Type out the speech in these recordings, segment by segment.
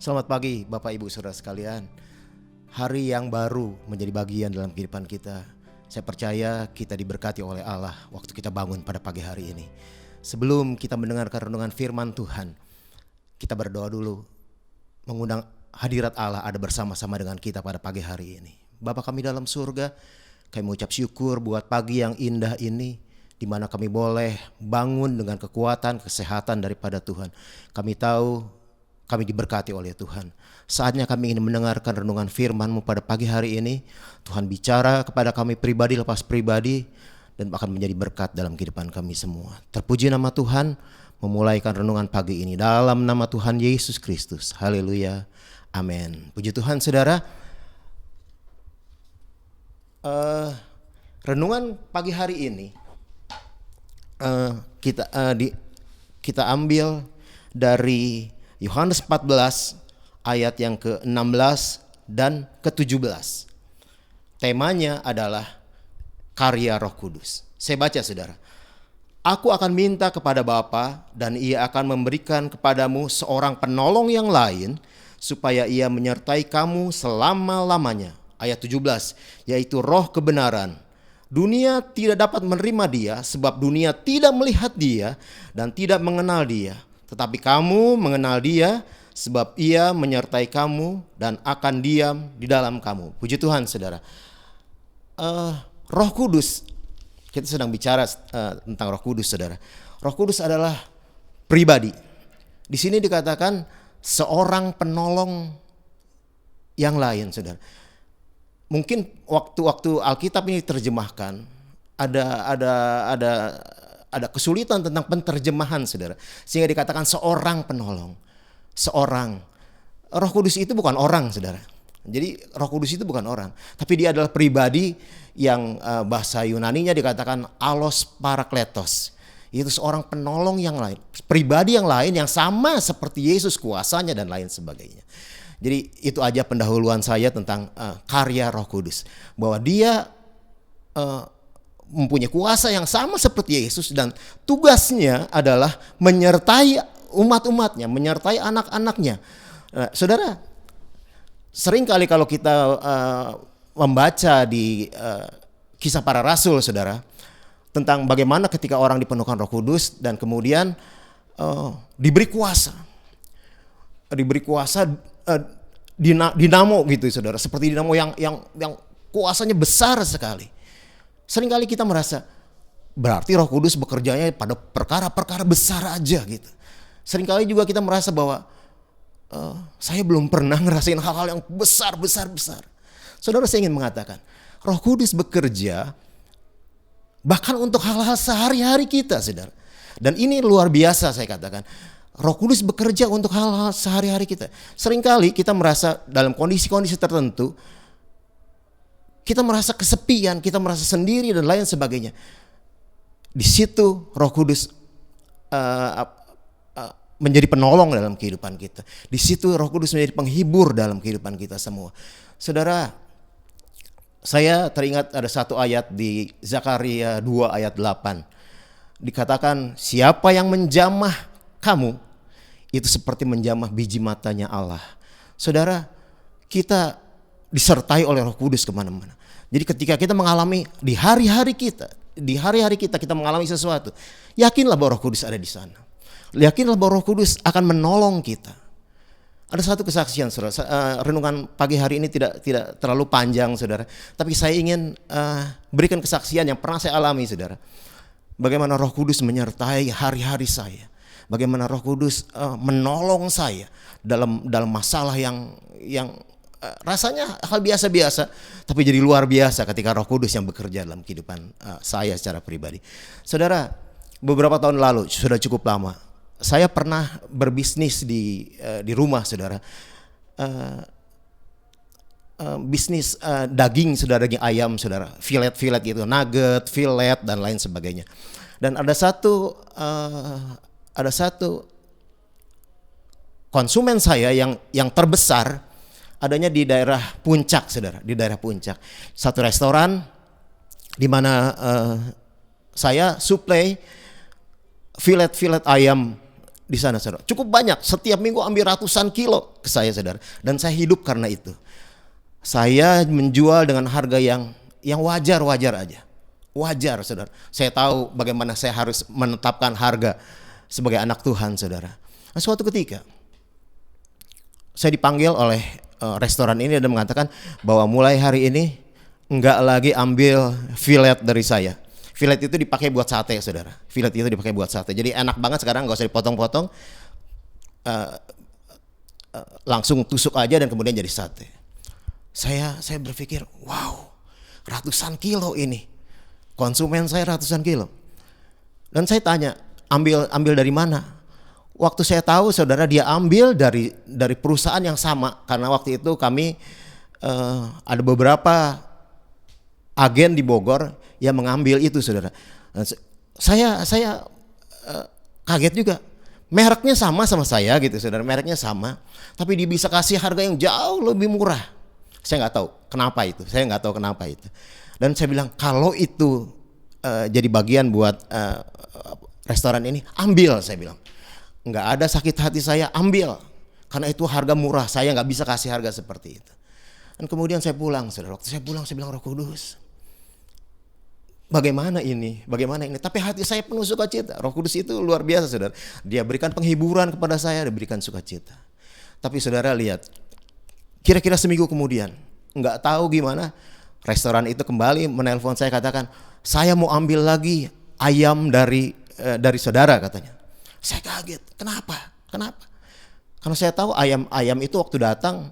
Selamat pagi Bapak Ibu Saudara sekalian. Hari yang baru menjadi bagian dalam kehidupan kita. Saya percaya kita diberkati oleh Allah waktu kita bangun pada pagi hari ini. Sebelum kita mendengarkan renungan firman Tuhan, kita berdoa dulu, mengundang hadirat Allah ada bersama-sama dengan kita pada pagi hari ini. Bapa kami dalam surga, kami mengucap syukur buat pagi yang indah ini, di mana kami boleh bangun dengan kekuatan, kesehatan daripada Tuhan. Kami tahu kami diberkati oleh Tuhan. Saatnya kami ingin mendengarkan renungan firman-Mu pada pagi hari ini. Tuhan bicara kepada kami pribadi lepas pribadi dan akan menjadi berkat dalam kehidupan kami semua. Terpuji nama Tuhan, memulaikan renungan pagi ini dalam nama Tuhan Yesus Kristus. Haleluya. Amin. Puji Tuhan saudara. Renungan pagi hari ini kita ambil dari Yohanes 14 ayat yang ke-16 dan ke-17. Temanya adalah karya Roh Kudus. Saya baca saudara. Aku akan minta kepada Bapa dan ia akan memberikan kepadamu seorang penolong yang lain supaya ia menyertai kamu selama-lamanya. Ayat 17, yaitu Roh kebenaran. Dunia tidak dapat menerima dia sebab dunia tidak melihat dia dan tidak mengenal dia. Tetapi kamu mengenal dia sebab ia menyertai kamu dan akan diam di dalam kamu. Puji Tuhan saudara. Roh Kudus, kita sedang bicara tentang Roh Kudus saudara. Roh Kudus adalah pribadi. Di sini dikatakan seorang penolong yang lain saudara. Mungkin waktu Alkitab ini terjemahkan ada kesulitan tentang penterjemahan saudara. Sehingga dikatakan seorang penolong. Seorang. Roh Kudus itu bukan orang saudara. Jadi Roh Kudus itu bukan orang. Tapi dia adalah pribadi yang bahasa Yunaninya dikatakan allos parakletos. Itu seorang penolong yang lain. Pribadi yang lain yang sama seperti Yesus kuasanya dan lain sebagainya. Jadi itu aja pendahuluan saya tentang karya Roh Kudus. Bahwa dia mempunyai kuasa yang sama seperti Yesus dan tugasnya adalah menyertai umat-umatnya, menyertai anak-anaknya. Saudara, sering kali kalau kita membaca di kisah para rasul saudara, tentang bagaimana ketika orang dipenuhkan Roh Kudus dan kemudian diberi kuasa. Diberi kuasa dinamo gitu saudara, seperti dinamo yang kuasanya besar sekali. Seringkali kita merasa berarti Roh Kudus bekerjanya pada perkara-perkara besar aja gitu. Seringkali juga kita merasa bahwa saya belum pernah ngerasain hal-hal yang besar. Saudara, saya ingin mengatakan Roh Kudus bekerja bahkan untuk hal-hal sehari-hari kita saudara. Dan ini luar biasa saya katakan. Roh Kudus bekerja untuk hal-hal sehari-hari kita. Seringkali kita merasa dalam kondisi-kondisi tertentu kita merasa kesepian, kita merasa sendiri dan lain sebagainya. Di situ Roh Kudus menjadi penolong dalam kehidupan kita. Di situ Roh Kudus menjadi penghibur dalam kehidupan kita semua. Saudara, saya teringat ada satu ayat di Zakaria 2 ayat 8. Dikatakan, siapa yang menjamah kamu, itu seperti menjamah biji matanya Allah. Saudara, kita disertai oleh Roh Kudus kemana-mana. Jadi ketika kita mengalami di hari-hari kita kita mengalami sesuatu, yakinlah bahwa Roh Kudus ada di sana. Yakinlah bahwa Roh Kudus akan menolong kita. Ada satu kesaksian saudara, renungan pagi hari ini tidak terlalu panjang saudara, tapi saya ingin berikan kesaksian yang pernah saya alami saudara. Bagaimana Roh Kudus menyertai hari-hari saya. Bagaimana Roh Kudus menolong saya dalam masalah yang rasanya hal biasa-biasa, tapi jadi luar biasa ketika Roh Kudus yang bekerja dalam kehidupan saya secara pribadi. Saudara, beberapa tahun lalu, sudah cukup lama, saya pernah berbisnis di rumah saudara. Bisnis daging saudara, daging ayam saudara, filet gitu, nugget, filet dan lain sebagainya. Dan ada satu konsumen saya yang terbesar adanya di daerah Puncak saudara, di daerah Puncak. Satu restoran di mana saya suplai filet ayam di sana, saudara. Cukup banyak, setiap minggu ambil ratusan kilo ke saya, saudara. Dan saya hidup karena itu. Saya menjual dengan harga yang wajar-wajar aja. Wajar, saudara. Saya tahu bagaimana saya harus menetapkan harga sebagai anak Tuhan, saudara. Nah, suatu ketika saya dipanggil oleh restoran ini dan mengatakan bahwa mulai hari ini enggak lagi ambil filet dari saya. Filet itu dipakai buat sate, saudara. Filet itu dipakai buat sate. Jadi enak banget sekarang, nggak usah dipotong-potong, langsung tusuk aja dan kemudian jadi sate. Saya berpikir, wow, ratusan kilo ini. Konsumen saya ratusan kilo. Dan saya tanya, ambil dari mana? Waktu saya tahu, saudara, dia ambil dari perusahaan yang sama. Karena waktu itu kami ada beberapa agen di Bogor yang mengambil itu, saudara. Saya kaget juga. Mereknya sama saya gitu, saudara. Mereknya sama, tapi dia bisa kasih harga yang jauh lebih murah. Saya nggak tahu kenapa itu. Dan saya bilang, kalau itu jadi bagian buat restoran ini, ambil, saya bilang. Nggak ada sakit hati saya, ambil. Karena itu harga murah, saya nggak bisa kasih harga seperti itu. Dan kemudian saya pulang, saudara. Waktu saya pulang, saya bilang, Roh Kudus, bagaimana ini? Tapi hati saya penuh sukacita. Roh Kudus itu luar biasa, saudara. Dia berikan penghiburan kepada saya, dia berikan sukacita. Tapi saudara lihat, kira-kira seminggu kemudian, nggak tahu gimana, restoran itu kembali menelpon saya, katakan, saya mau ambil lagi ayam dari saudara, katanya. Saya kaget, kenapa? Karena saya tahu ayam itu waktu datang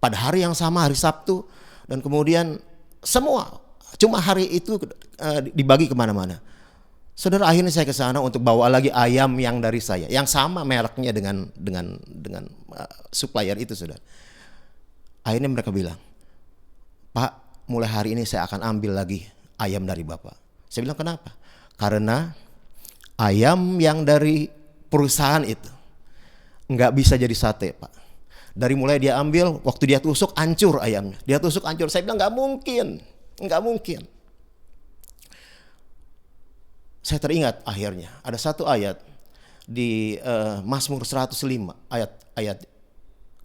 pada hari yang sama, hari Sabtu, dan kemudian semua cuma hari itu dibagi kemana-mana. Saudara, akhirnya saya ke sana untuk bawa lagi ayam yang dari saya, yang sama mereknya dengan supplier itu, saudara. Akhirnya mereka bilang, Pak, mulai hari ini saya akan ambil lagi ayam dari Bapak. Saya bilang, kenapa? Karena ayam yang dari perusahaan itu nggak bisa jadi sate, Pak. Dari mulai dia ambil, waktu dia tusuk hancur ayamnya. Saya bilang, nggak mungkin. Saya teringat akhirnya ada satu ayat di Mazmur 105 ayat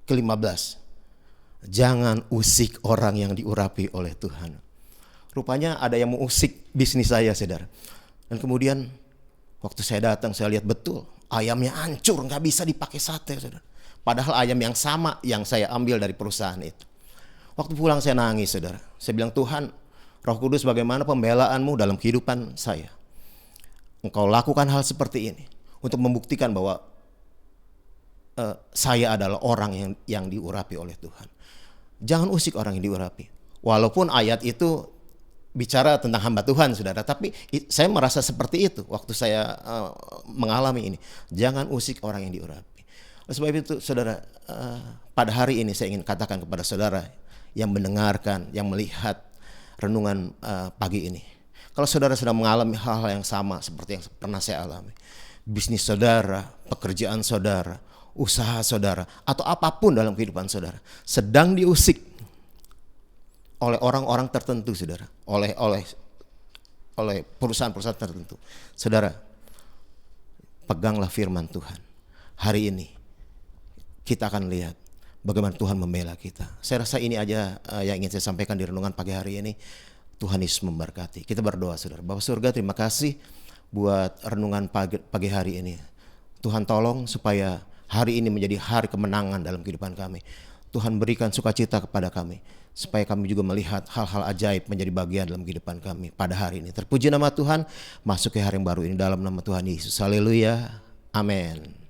ke-15. Jangan usik orang yang diurapi oleh Tuhan. Rupanya ada yang mau usik bisnis saya, saudara. Dan kemudian waktu saya datang, saya lihat betul ayamnya hancur, nggak bisa dipakai sate, saudara. Padahal ayam yang sama yang saya ambil dari perusahaan itu. Waktu pulang saya nangis, saudara. Saya bilang, Tuhan, Roh Kudus, bagaimana pembelaanmu dalam kehidupan saya? Engkau lakukan hal seperti ini untuk membuktikan bahwa saya adalah orang yang diurapi oleh Tuhan. Jangan usik orang yang diurapi. Walaupun ayat itu bicara tentang hamba Tuhan, saudara, tapi saya merasa seperti itu waktu saya mengalami ini. Jangan usik orang yang diurapi. Oleh sebab itu, saudara, pada hari ini saya ingin katakan kepada saudara yang mendengarkan, yang melihat renungan pagi ini. Kalau saudara sedang mengalami hal-hal yang sama seperti yang pernah saya alami, bisnis saudara, pekerjaan saudara, usaha saudara, atau apapun dalam kehidupan saudara sedang diusik oleh orang-orang tertentu, saudara, oleh perusahaan-perusahaan tertentu, saudara, peganglah firman Tuhan. Hari ini kita akan lihat bagaimana Tuhan membela kita. Saya rasa ini aja yang ingin saya sampaikan di renungan pagi hari ini. Tuhan Yesus memberkati. Kita berdoa, saudara. Bapa surga, terima kasih buat renungan pagi hari ini. Tuhan tolong supaya hari ini menjadi hari kemenangan dalam kehidupan kami. Tuhan berikan sukacita kepada kami, supaya kami juga melihat hal-hal ajaib menjadi bagian dalam kehidupan kami pada hari ini. Terpuji nama Tuhan, masuk ke hari yang baru ini dalam nama Tuhan Yesus. Haleluya. Amin.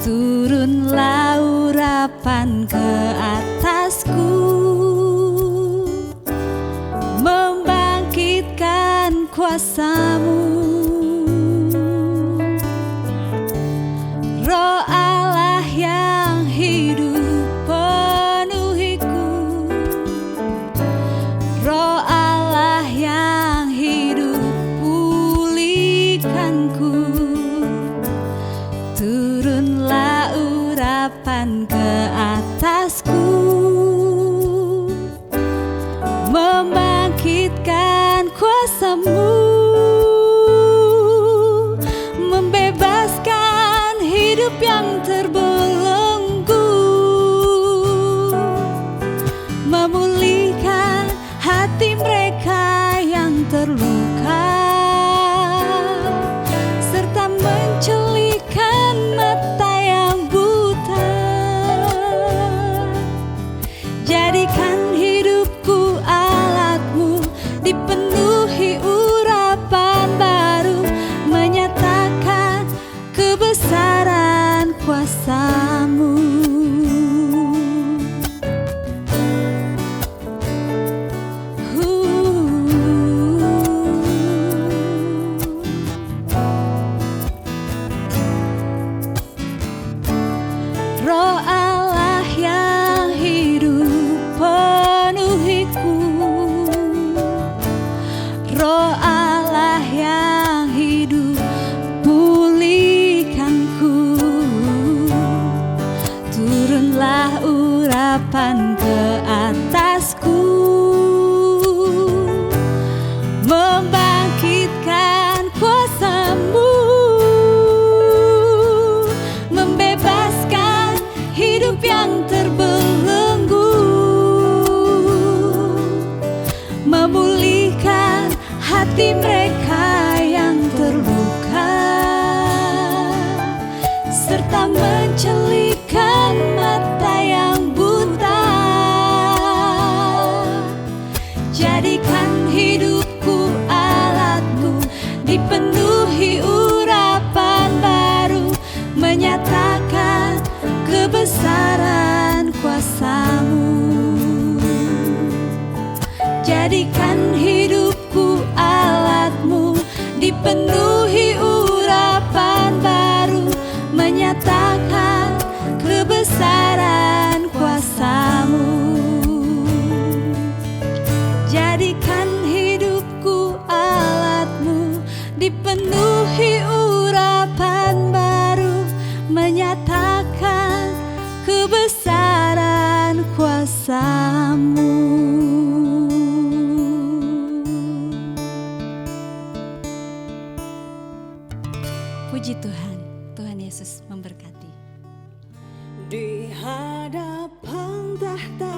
Turunlah urapan ke atasku, membangkitkan kuasa-Mu. Roh Allah dipenuhi urapan baru, menyatakan kebesaran kuasa-Mu. Jadikan hidupku alat-Mu, dipenuhi urapan baru, menyatakan kebesaran kuasa-Mu. Puji Tuhan, Tuhan Yesus memberkati. Di hadapan tahta